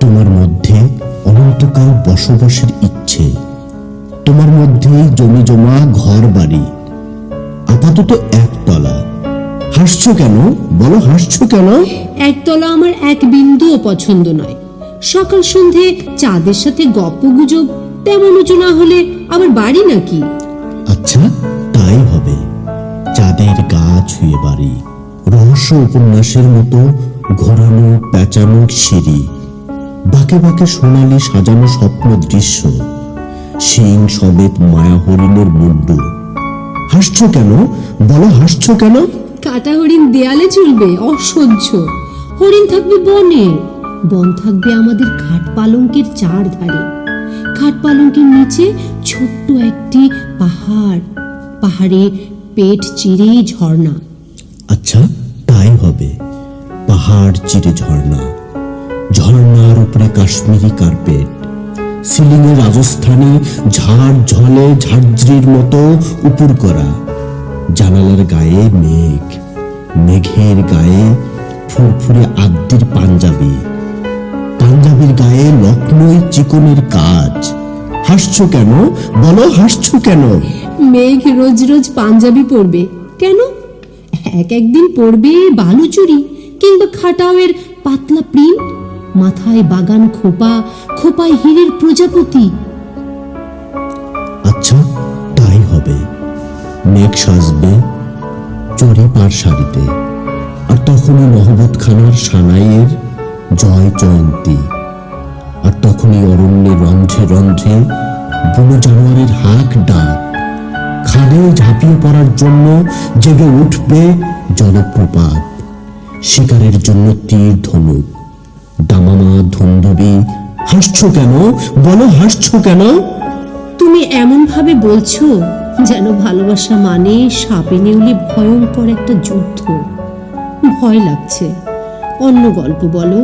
তোমার মধ্যে অনন্তকাল বসবাসের ইচ্ছে, তোমার মধ্যে জমি জমা ঘর বাড়ি, আপাতত একতলা। হাসছো কেন বলো, হাসছো কেন? একতলা আমার এক বিন্দুও পছন্দ নয়। সকাল সন্ধে চাঁদের সাথে গপ্প গুজব, তেমন উঁচু না হলে আবার বাড়ি নাকি? আচ্ছা, তাই হবে। চাঁদের গা ছুঁয়ে বাড়ি, রহস্য উপন্যাসের মতো ঘোরানো পেঁচানো সিঁড়ি, বাঁকে বাঁকে সোনালি সাজানো স্বপ্ন দৃশ্য, সিং সমেত মায়া হরিণের মুন্ডু। হাসছো কেন বলো, হাসছো কেন? কাটা হরিণ দেয়ালে চলবে, অসহ্য। হরিণ থাকবে বনে, বন থাকবে আমাদের খাট পালঙ্কের চার ধারে। খাট পালঙ্কের নিচে ছোট্ট একটি পাহাড়, পাহাড়ে পেট চিরে ঝর্ণা। আচ্ছা, তাই হবে। পাহাড় চিরে ঝর্ণা, ঝর্ণার উপরে কাশ্মীরি কার্পেট, সিলিংয়ে রাজস্থানী ঝাড় ঝলে ঝাড়ঝির মতো উপর করা, জানালার গায়ে মেঘ, মেঘের গায়ে ফুরফুরে আদ্যির পাঞ্জাবি, পাঞ্জাবির গায়ে লক্ষ্ণৌই চিকনের কাজ। হাসছো কেন বলো, হাসছো কেন? মেঘ রোজ রোজ পাঞ্জাবি পরবে কেন? একদিন পরবে বালুচুরি কিংবা খাটাওয়ের পাতলা প্রিন্ট, মাথায় বাগান খোপা, খোপায় হীরের প্রজাপতি। আচ্ছা, তাই হবে। মেঘ সাজবে চড়ি পার শাড়িতে, আর তখনই নহবত খানার সানাইয়ের জয় জয়ন্তী, আর তখনই অরণ্যে রন্ধ্রে রন্ধ্রে বুনো জানোয়ারের হাঁক ডাক, খাদে ঝাঁপিয়ে পড়ার জন্য জেগে উঠবে জলপ্রপাত, শিকারের জন্য তীর ধনুক, দামামা ধুন্ধবি। হাসছো কেন বলো, হাসছো কেন? তুমি এমন ভাবে বলছো যেন ভালোবাসা মানে সাপে নেউলে ভয়ঙ্কর একটা যুদ্ধ। ভয় লাগছে। অন্য গল্প বলো।